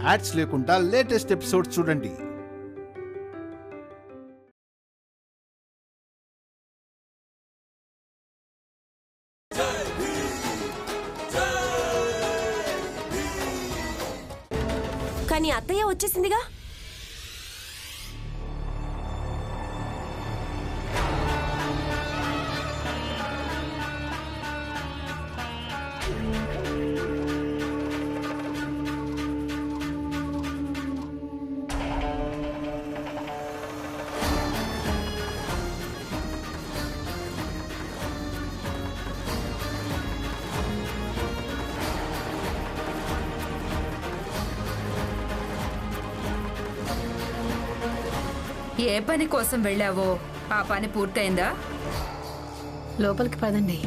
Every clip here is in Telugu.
యాడ్స్ లేకుండా లేటెస్ట్ ఎపిసోడ్స్ చూడండి. కానీ అత్తయ్య వచ్చేసిందిగా. ఏ పని కోసం వెళ్ళావో ఆ పని పూర్తయిందా? లోపలికి పదండి.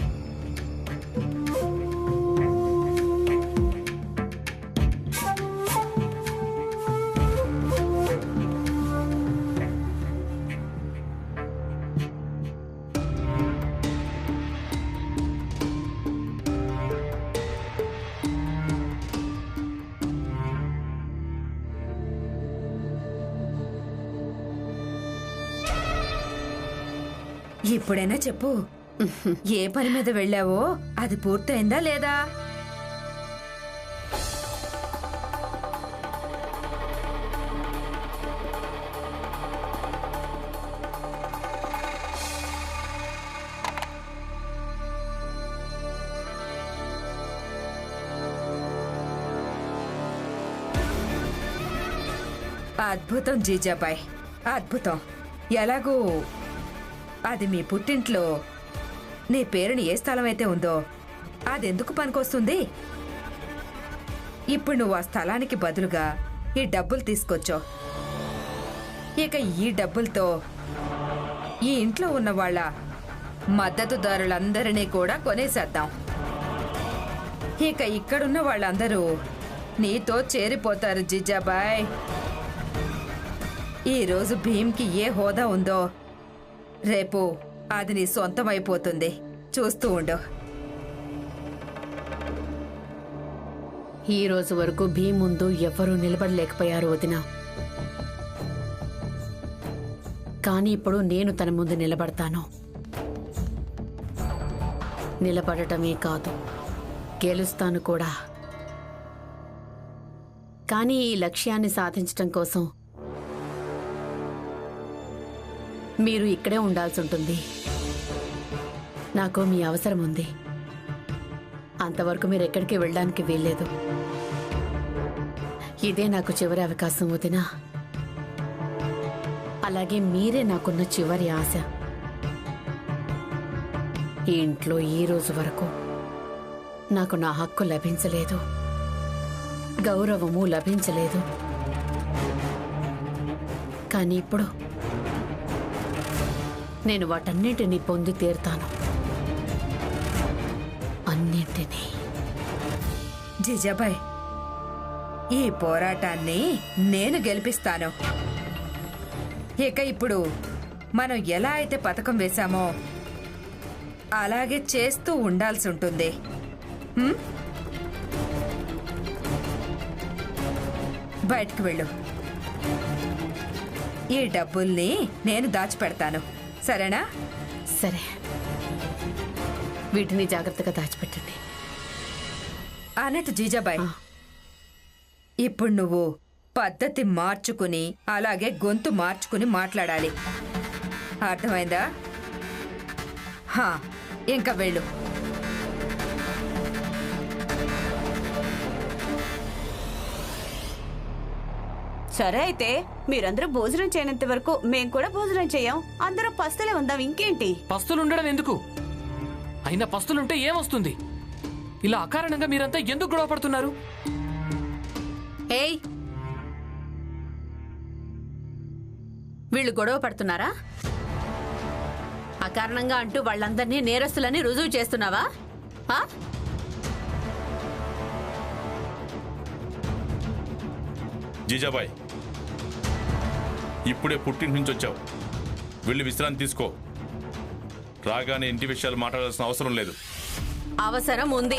ఇప్పుడైనా చెప్పు, ఏ పని మీద వెళ్ళావో అది పూర్తయిందా లేదా? అద్భుతం జీజాబాయ్, అద్భుతం. ఎలాగూ అది మీ పుట్టింట్లో నీ పేరుని ఏ స్థలం అయితే ఉందో అదెందుకు పనికొస్తుంది? ఇప్పుడు నువ్వు ఆ స్థలానికి బదులుగా ఈ డబ్బులు తీసుకొచ్చో. ఇక ఈ డబ్బులతో ఈ ఇంట్లో ఉన్న వాళ్ళ మద్దతుదారులందరినీ కూడా కొనేసేద్దాం. ఇక ఇక్కడున్న వాళ్ళందరూ నీతో చేరిపోతారు జీజాబాయ్. ఈరోజు భీమ్కి ఏ హోదా ఉందో రేపు అది నీ సొంతమైపోతుంది. చూస్తూ ఉండు. ఈ రోజు వరకు భీమ్ ముందు ఎవ్వరూ నిలబడలేకపోయారు వదినా. కానీ ఇప్పుడు నేను తన ముందు నిలబడతాను. నిలబడటమే కాదు, గెలుస్తాను కూడా. కానీ ఈ లక్ష్యాన్ని సాధించటం కోసం మీరు ఇక్కడే ఉండాల్సి ఉంటుంది. నాకు మీ అవసరం ఉంది. అంతవరకు మీరు ఎక్కడికి వెళ్ళడానికి వీల్లేదు. ఇదే నాకు చివరి అవకాశం వదినా. అలాగే మీరే నాకున్న చివరి ఆశ. ఈ ఇంట్లో ఈ రోజు వరకు నాకు నా హక్కు లభించలేదు, గౌరవము లభించలేదు. కానీ ఇప్పుడు నేను వాటన్నింటినీ పొంది తీరుతాను. అన్నింటినీ. జీజాబాయ్, ఈ పోరాటాన్ని నేను గెలిపిస్తాను. ఇక ఇప్పుడు మనం ఎలా అయితే పథకం వేశామో అలాగే చేస్తూ ఉండాల్సి ఉంటుంది. బయటకు వెళ్ళు. ఈ డబ్బుల్ని నేను దాచిపెడతాను, సరేనా? సరే, వీటిని జాగ్రత్తగా దాచిపెట్టండి. అన్నట్టు జీజాబాయ్, ఇప్పుడు నువ్వు పద్ధతి మార్చుకుని అలాగే గొంతు మార్చుకుని మాట్లాడాలి. అర్థమైందా? ఇంకా వెళ్ళు. సరే, అయితే మీరందరూ భోజనం చేయనంత వరకు మేం కూడా భోజనం చేయం. అందరం పస్తులే ఉందాం. ఇంకేంటి? పస్తులుండడం ఎందుకు? అయినా పస్తులుంటే ఏమొస్తుంది? ఇలా అకారణంగా మీరంతా ఎందుకు గొడవ పడుతున్నారు? ఏయ్, వీళ్ళు గొడవ పడుతున్నారా? అకారణంగా అంటూ వాళ్ళందరినీ నేరస్తులని రుజువు చేస్తున్నావా? జీజాబాయ్, ఇప్పుడే పుట్టింటి నుంచి వచ్చావు. వెళ్ళి విశ్రాంతి తీసుకో. రాగానే ఇంటి విషయాలు మాట్లాడాల్సిన అవసరం లేదు. అవసరం ఉంది.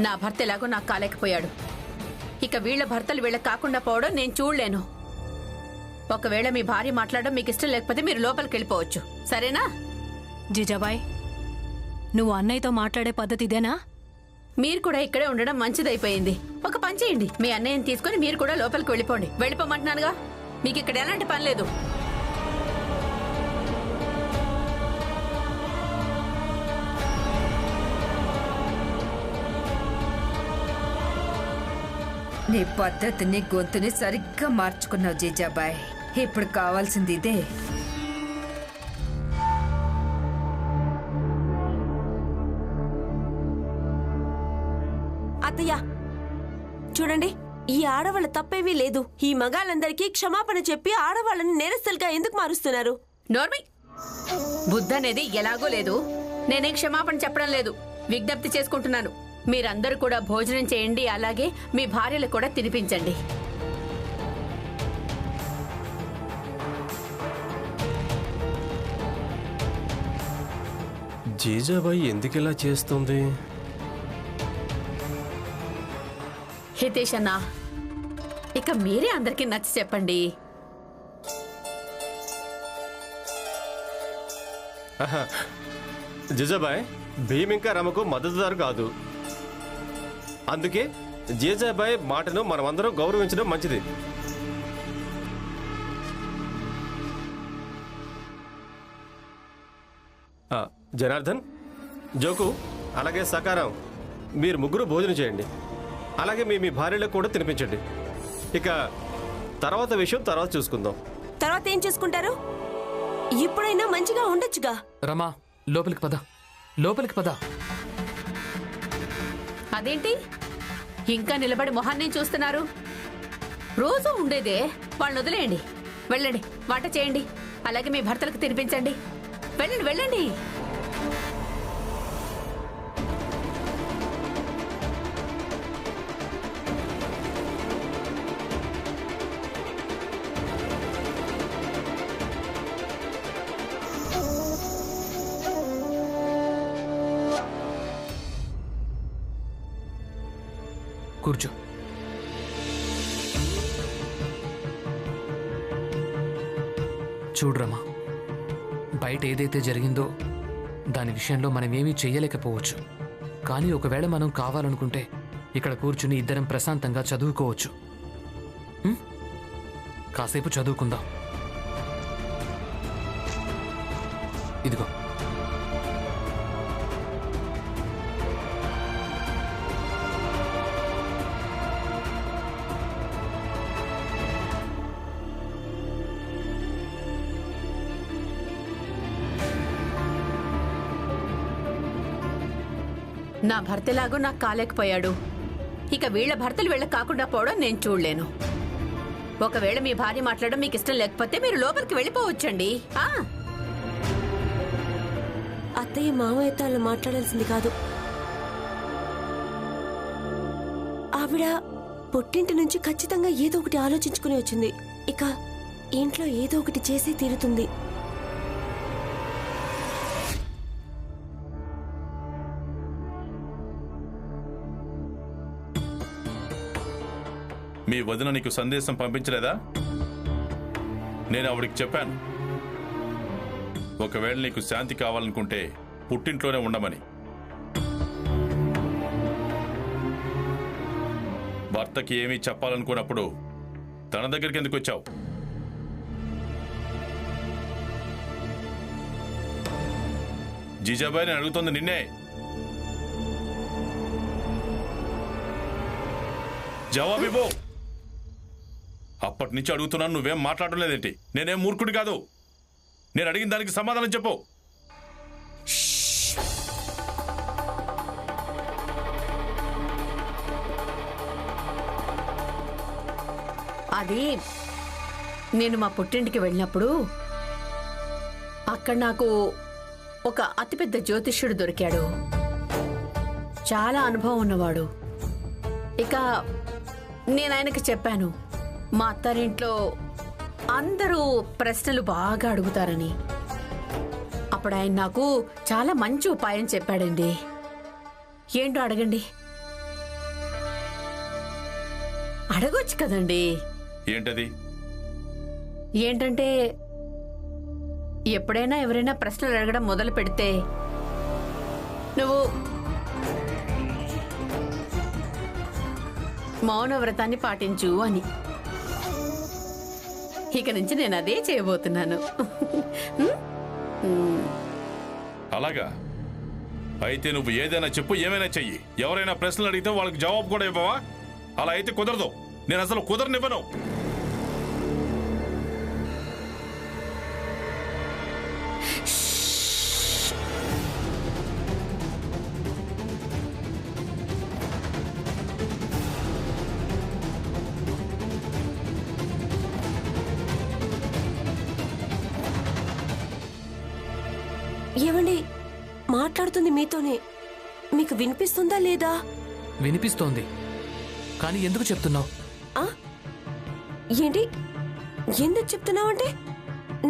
నా భర్త ఎలాగో నాకు కాలేకపోయాడు. ఇక వీళ్ళ భర్తలు వీళ్ళకి కాకుండా పోవడం నేను చూడలేను. ఒకవేళ మీ భార్య మాట్లాడడం మీకు ఇష్టం లేకపోతే మీరు లోపలికి వెళ్ళిపోవచ్చు, సరేనా? జీజాబాయ్, నువ్వు అన్నయ్యతో మాట్లాడే పద్ధతి ఇదేనా? మీరు కూడా ఇక్కడే ఉండడం మంచిదైపోయింది. ఒక పని చేయండి, మీ అన్నయ్యని తీసుకుని మీరు కూడా లోపలికి వెళ్ళిపోండి. వెళ్ళిపోమంటున్నానుగా, మీకు ఇక్కడ ఎలాంటి పని లేదు. నీ పద్ధతిని గొంతుని సరిగ్గా మార్చుకున్నావు జీజాబాయ్. ఇప్పుడు కావాల్సింది ఇదే. అత్తయ్య చూడండి, ఈ ఆడవాళ్ళ తప్పేమీ లేదు. ఈ మగాళ్ళందరికీ క్షమాపణ చెప్పి ఆడవాళ్ళని నేరస్తులుగా ఎందుకు మారుస్తున్నారు? నోర్మి, బుద్ధ అనేది ఎలాగో లేదు. నేనేం క్షమాపణ చెప్పడం లేదు, విజ్ఞప్తి చేసుకుంటున్నాను. మీరందరూ కూడా భోజనం చేయండి, అలాగే మీ భార్యలు కూడా తినిపించండి. జీజాబాయి ఎందుకిలా చేస్తుంది? హితేష్ అన్నా, ఇక మీరే అందరికీ నచ్చి చెప్పండి. జీజాబాయ్, భీమ్ ఇంకా రమకు మద్దతుదారు కాదు. అందుకే జీజాబాయ్ మాటను మనమందరం గౌరవించడం మంచిది. జనార్దన్, జోకు, అలాగే సకారం, మీరు ముగ్గురు భోజనం చేయండి. అలాగే మీ భార్యలకు కూడా తినిపించండి. ఇక తర్వాత విషయం తర్వాత చూసుకుందాం. తర్వాత ఏం చేసుకుంటారు? ఇప్పుడైనా మంచిగా ఉండొచ్చుగా. రమా, లోపలికి పద, లోపలికి పద. అదేంటి ఇంకా నిలబడి మొహాన్ని చూస్తున్నారు? రోజు ఉండేదే, వాళ్ళని వదిలేయండి. వెళ్ళండి, వంట చేయండి, అలాగే మీ భర్తలకు తినిపించండి. వెళ్ళండి వెళ్ళండి. కూర్చో. చూడ్రమ్మా, బయట ఏదైతే జరిగిందో దాని విషయంలో మనమేమీ చెయ్యలేకపోవచ్చు. కానీ ఒకవేళ మనం కావాలనుకుంటే ఇక్కడ కూర్చుని ఇద్దరం ప్రశాంతంగా చదువుకోవచ్చు. కాసేపు చదువుకుందాం. ఇదిగో, నా భర్తలాగో నాకు కాలేకపోయాడు. ఇక వీళ్ళ భర్తలు వీళ్ళకి కాకుండా పోవడం నేను చూడలేను. ఒకవేళ మీ భార్య మాట్లాడడం మీకు ఇష్టం లేకపోతే మీరు లోపలికి వెళ్ళిపోవచ్చండి. అత్తయ్య మామయ్యతో అలా మాట్లాడాల్సింది కాదు. ఆవిడ పుట్టింటి నుంచి ఖచ్చితంగా ఏదో ఒకటి ఆలోచించుకుని వచ్చింది. ఇక ఇంట్లో ఏదో ఒకటి చేసి తీరుతుంది. మీ వదిన నీకు సందేశం పంపించలేదా? నేను ఆవిడికి చెప్పాను, ఒకవేళ నీకు శాంతి కావాలనుకుంటే పుట్టింట్లోనే ఉండమని. భర్తకి ఏమీ చెప్పాలనుకున్నప్పుడు తన దగ్గరికి ఎందుకు వచ్చావు? జీజాబాయ్, నేను అడుగుతోంది నిన్నే. జవాబివ్వు. అప్పటి నుంచి అడుగుతున్నాను, నువ్వేం మాట్లాడడం లేదేంటి? నేనేం మూర్ఖుడి కాదు. నేను అడిగిన దానికి సమాధానం చెప్పు. అది నేను మా పుట్టింటికి వెళ్ళినప్పుడు అక్కడ నాకు ఒక అతిపెద్ద జ్యోతిష్యుడు దొరికాడు. చాలా అనుభవం ఉన్నవాడు. ఇక నేను ఆయనకి చెప్పాను, మా అత్తారింట్లో అందరూ ప్రశ్నలు బాగా అడుగుతారని. అప్పుడు ఆయన నాకు చాలా మంచి ఉపాయం చెప్పాడండి. ఏంటో అడగండి. అడగొచ్చు కదండి. ఏంటది? ఏంటంటే ఎప్పుడైనా ఎవరైనా ప్రశ్నలు అడగడం మొదలు పెడితే నువ్వు మౌన వ్రతాన్ని పాటించు అని. ఇక నుంచి నేను అదే చేయబోతున్నాను. అలాగా? అయితే నువ్వు ఏదైనా చెప్పు, ఏమైనా చెయ్యి. ఎవరైనా ప్రశ్నలు అడిగితే వాళ్ళకి జవాబు కూడా ఇవ్వవా? అలా అయితే కుదరదు. నేను అసలు కుదరనివ్వను. ఏమండి, మాట్లాడుతుంది మీతోనే. మీకు వినిపిస్తుందా లేదా? వినిపిస్తోంది, కానీ ఎందుకు చెప్తున్నావు? ఏంటి, ఎందుకు చెప్తున్నావంటే?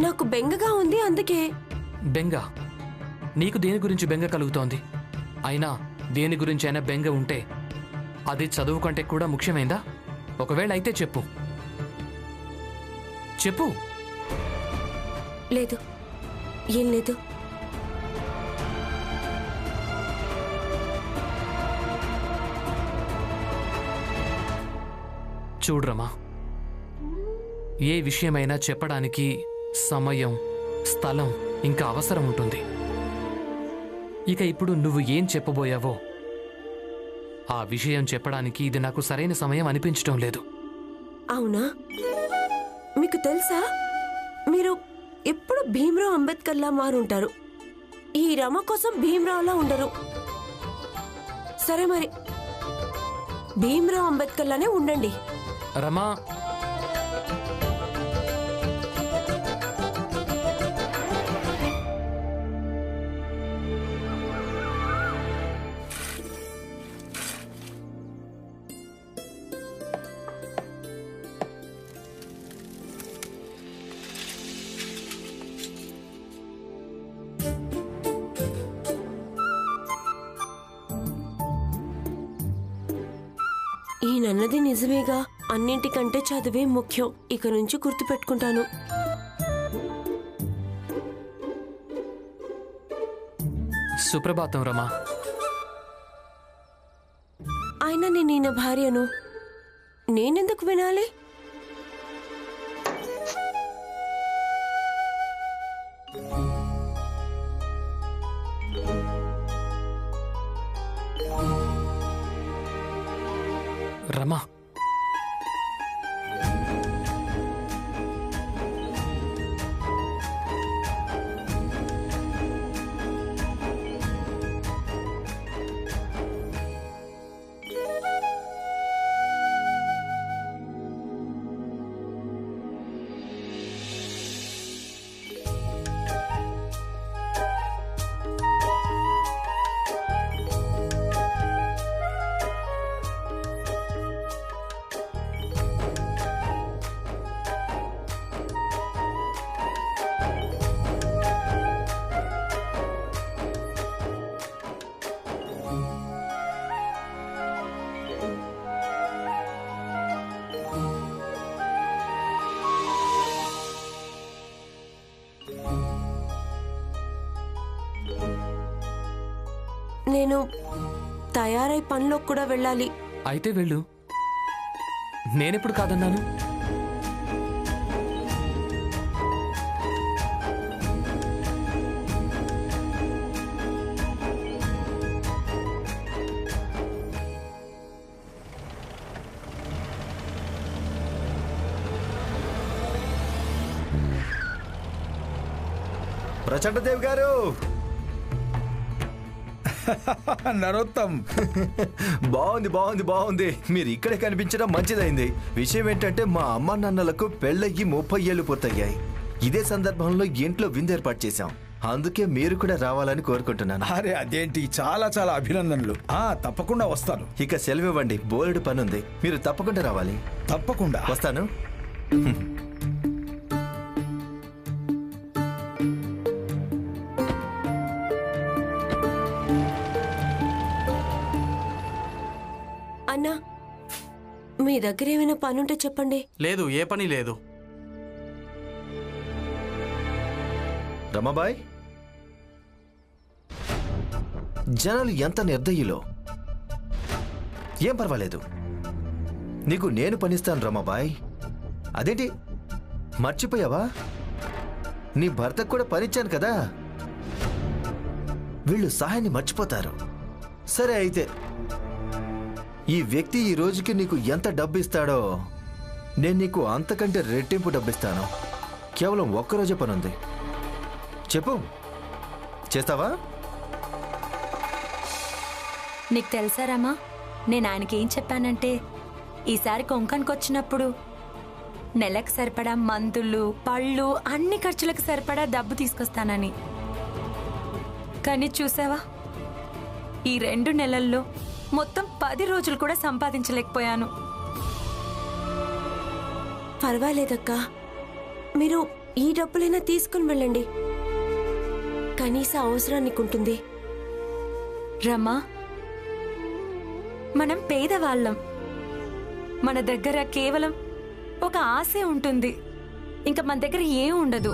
నాకు బెంగగా ఉంది, అందుకే. బెంగ? నీకు దేని గురించి బెంగ కలుగుతోంది? అయినా దేని గురించి అయినా బెంగ ఉంటే అది చదువు కంటే కూడా ముఖ్యమైందా? ఒకవేళ అయితే చెప్పు. చెప్పు. లేదు, ఏం లేదు. చూడ్రమా, ఏ విషయమైనా చెప్పడానికి సమయం, స్థలం ఇంకా అవసరం ఉంటుంది. ఇక ఇప్పుడు నువ్వు ఏం చెప్పబోయావో ఆ విషయం చెప్పడానికి ఇది నాకు సరైన సమయం అనిపించటం లేదు. అవునా? మీకు తెలుసా, మీరు ఎప్పుడు భీమ్రావ్ అంబేద్కర్లా మారుంటారు. ఈ రమ కోసం భీమ్రావ్లా ఉండరు. సరే మరి, భీమ్రావ్ అంబేద్కర్లానే ఉండండి. రమా, ఈయనన్నది నిజమేగా. అన్నింటికంటే చదివే ముఖ్యం. ఇక నుంచి గుర్తుపెట్టుకుంటాను. సుప్రభాతం రమా. అయినా నేను ఈయన భార్యను, నేనెందుకు వినాలి? రమా, నేను తయారై పనిలోకి కూడా వెళ్ళాలి. అయితే వెళ్ళు. నేనెప్పుడు కాదన్నాను? ప్రచండదేవ్ గారు, నరోత్తం, బాగుంది బాగుంది బాగుంది. మీరు ఇక్కడే కనిపించడం మంచిదైంది. విషయం ఏంటంటే మా అమ్మ నాన్నలకు పెళ్ళయ్యి 30 ఏళ్లు పూర్తయ్యాయి. ఇదే సందర్భంలో ఇంట్లో విందు ఏర్పాటు చేశాం. అందుకే మీరు కూడా రావాలని కోరుకుంటున్నాను. అరే అదేంటి, చాలా చాలా అభినందనలు. తప్పకుండా వస్తాను. ఇక సెలవివ్వండి, బోలెడు పనుంది. మీరు తప్పకుండా రావాలి. తప్పకుండా వస్తాను. అన్నా, మీ దగ్గర ఏమైనా పనుంటే చెప్పండి. లేదు, ఏ పని లేదు. రమాబాయ్, జనాలు ఎంత నిర్దయులో. ఏం పర్వాలేదు, నీకు నేను పనిస్తాను రమాబాయ్. అదేంటి మర్చిపోయావా? నీ భర్తకు కూడా పనిచ్చాను కదా. వీళ్ళు సహాయాన్ని మర్చిపోతారు. సరే అయితే, ఈ వ్యక్తి ఈ రోజుకి నీకు ఎంత డబ్బు ఇస్తాడో నేను నీకు అంతకంటే రెట్టింపు డబ్బిస్తాను. కేవలం ఒక్కరోజే పనుంది. చెప్పు, చేస్తావా? నీకు తెలుసారామా, నేను ఆయనకి ఏం చెప్పానంటే ఈసారి కొంకణ్కి వచ్చినప్పుడు నెలకు సరిపడా మందులు, పళ్ళు, అన్ని ఖర్చులకు సరిపడా డబ్బు తీసుకొస్తానని. కానీ చూసావా, ఈ 2 నెలల్లో మొత్తం 10 రోజులు కూడా సంపాదించలేకపోయాను. పర్వాలేదక్కా, మీరు ఈ డబ్బులైనా తీసుకుని వెళ్ళండి. కనీస అవసరానికి ఉంటుంది. రమా, మనం పేదవాళ్ళం. మన దగ్గర కేవలం ఒక ఆశే ఉంటుంది. ఇంకా మన దగ్గర ఏం ఉండదు.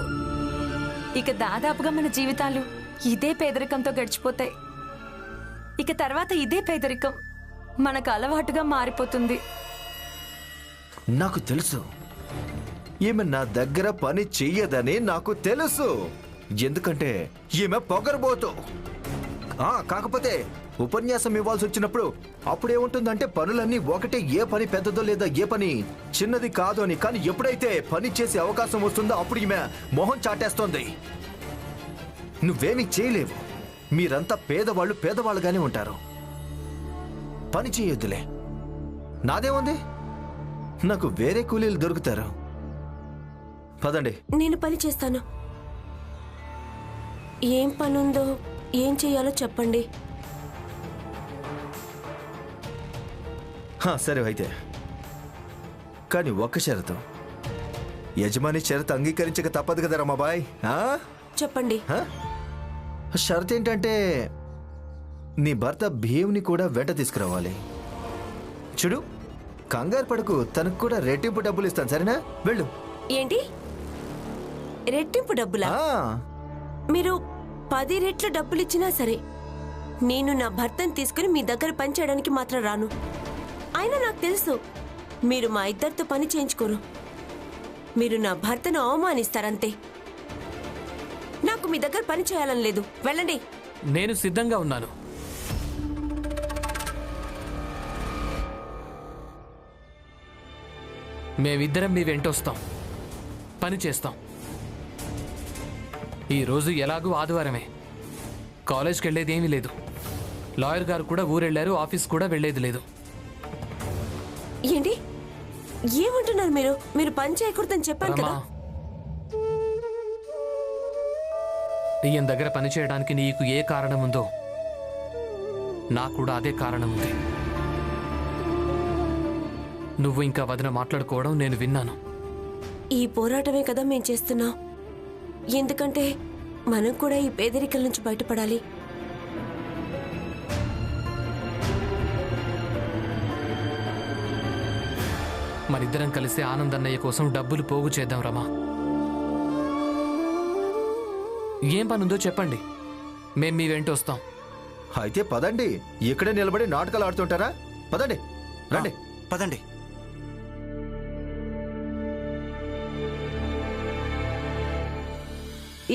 ఇక దాదాపుగా మన జీవితాలు ఇదే పేదరికంతో గడిచిపోతాయి. ఇక తర్వాత ఇదే పేదరికం మనకు అలవాటుగా మారిపోతుంది. నాకు తెలుసు, ఈమె నా దగ్గర పని చెయ్యదని నాకు తెలుసు. ఎందుకంటే ఈమె పొగరబోతు. కాకపోతే ఉపన్యాసం ఇవ్వాల్సి వచ్చినప్పుడు అప్పుడేముంటుందంటే పనులన్నీ ఒకటే, ఏ పని పెద్దదో లేదా ఏ పని చిన్నది కాదు అని. కానీ ఎప్పుడైతే పని చేసే అవకాశం వస్తుందో అప్పుడు ఈమె మొహం చాటేస్తోంది. నువ్వేమీ చేయలేవు. మీరంతా పేదవాళ్ళు పేదవాళ్ళుగానే ఉంటారు. పని చేయొద్దులే, నాదేముంది, నాకు వేరే కూలీలు దొరుకుతారు. పదండి. నేను పని చేస్తాను. ఏం పనుందో, ఏం చెయ్యాలో చెప్పండి. సరే అయితే, కానీ ఒక్క షరతు. యజమాని షరతు అంగీకరించక తప్పదు కదా రమాబాయ్. చెప్పండి. షరత్ ఏంటంటే నీ భర్త భీమ్ని కూడా వెంట తీసుకురావాలి. చూడు, కంగారు పడకు, తనకు కూడా రెట్టింపు డబ్బులు ఇస్తాను, సరేనా? వెళ్ళు. ఏంటి, రెట్టింపు డబ్బులా? మీరు 10 రెట్ల డబ్బులిచ్చినా సరే నేను నా భర్తను తీసుకుని మీ దగ్గర పని చేయడానికి మాత్రం రాను. అయినా నాకు తెలుసు, మీరు మా ఇద్దరితో పని చేయించుకోరు. మీరు నా భర్తను అవమానిస్తారంతే. నాకు మీ దగ్గర పని చేయాలని లేదు. వెళ్ళండి. నేను సిద్ధంగా ఉన్నాను. మేమిద్దరం మీ వెంటొస్తాం, పని చేస్తాం. ఈరోజు ఎలాగూ ఆదివారమే, కాలేజ్కి వెళ్ళేది ఏమీ లేదు. లాయర్ గారు కూడా ఊరెళ్ళారు, ఆఫీస్ కూడా వెళ్ళేది లేదు. ఏంటి ఏమంటున్నారు మీరు? మీరు పని చేయకూడదని చెప్పాను కదా. ఈయన దగ్గర పని చేయడానికి నీకు ఏ కారణం ఉందో నాకు కూడా అదే కారణం ఉంది. నువ్వు ఇంకా వదిన మాట్లాడుకోవడం నేను విన్నాను. ఈ పోరాటమే కదా మేం చేస్తున్నాం. ఎందుకంటే మనం కూడా ఈ పేదరికల నుంచి బయటపడాలి. మనిద్దరం కలిసి ఆనందన్నయ్య కోసం డబ్బులు పోగు చేద్దాం రమా. ఏం పనుందో చెప్పండి, మేం మీ వెంట వస్తాం. అయితే పదండి. ఇక్కడే నిలబడి నాటకాలు ఆడుతుంటారా? పదండి, రండి. పదండి.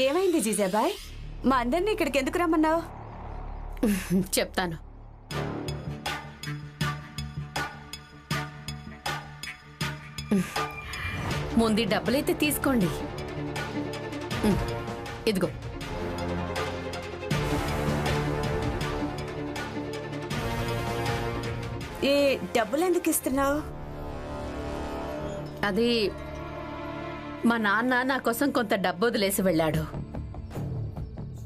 ఏమైంది జీజాబాయ్? మా అందరినీ ఇక్కడికి ఎందుకు రమ్మన్నావు? చెప్తాను. ముందు డబ్బులైతే తీసుకోండి. ఇదిగో. ఈ డబ్బులు ఎందుకు ఇస్తున్నావు? అది మా నాన్న నా కోసం కొంత డబ్బు వదిలేసి వెళ్ళాడు.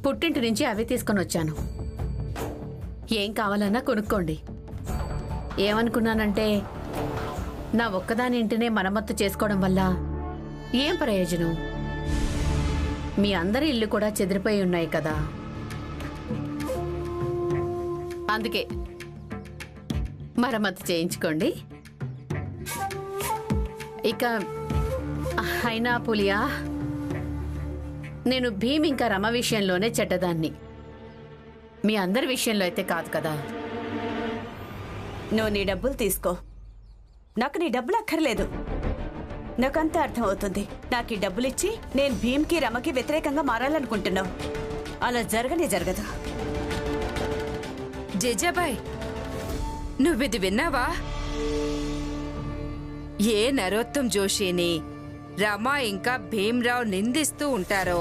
పుట్టింటి నుంచి అవి తీసుకొని వచ్చాను. ఏం కావాలన్నా కొనుక్కోండి. ఏమనుకున్నానంటే నా ఒక్కదాని ఇంటినే మరమ్మత్తు చేసుకోవడం వల్ల ఏం ప్రయోజనం? మీ అందరి ఇల్లు కూడా చెదిరిపోయి ఉన్నాయి కదా. అందుకే మరమ్మత్తు చేయించుకోండి. ఇక అయినా పులియా, నేను భీమ్ ఇంకా రమ విషయంలోనే చెడ్డదాన్ని, మీ అందరి విషయంలో అయితే కాదు కదా. నువ్వు నీ డబ్బులు తీసుకో. నాకు నీ డబ్బులు అక్కర్లేదు. నాకంతా అర్థం అవుతుంది. నాకు ఈ డబ్బులు ఇచ్చి నేను భీమ్కి రమకి వ్యతిరేకంగా మారాలనుకుంటున్నావు. అలా జరగదు. జేజాబాయ్, నువ్విది విన్నావా? ఏ నరోత్తం జోషిని రమ ఇంకా భీమ్రావ్ నిందిస్తూ ఉంటారో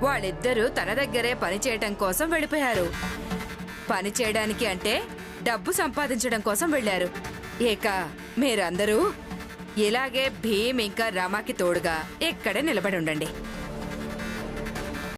వాళ్ళిద్దరూ తన దగ్గరే పనిచేయటం కోసం వెళ్ళిపోయారు. పని చేయడానికి అంటే డబ్బు సంపాదించడం కోసం వెళ్ళారు. ఇక మీరందరూ ఇలాగే భీమ్ ఇంకా రమకి తోడుగా ఇక్కడే నిలబడి ఉండండి.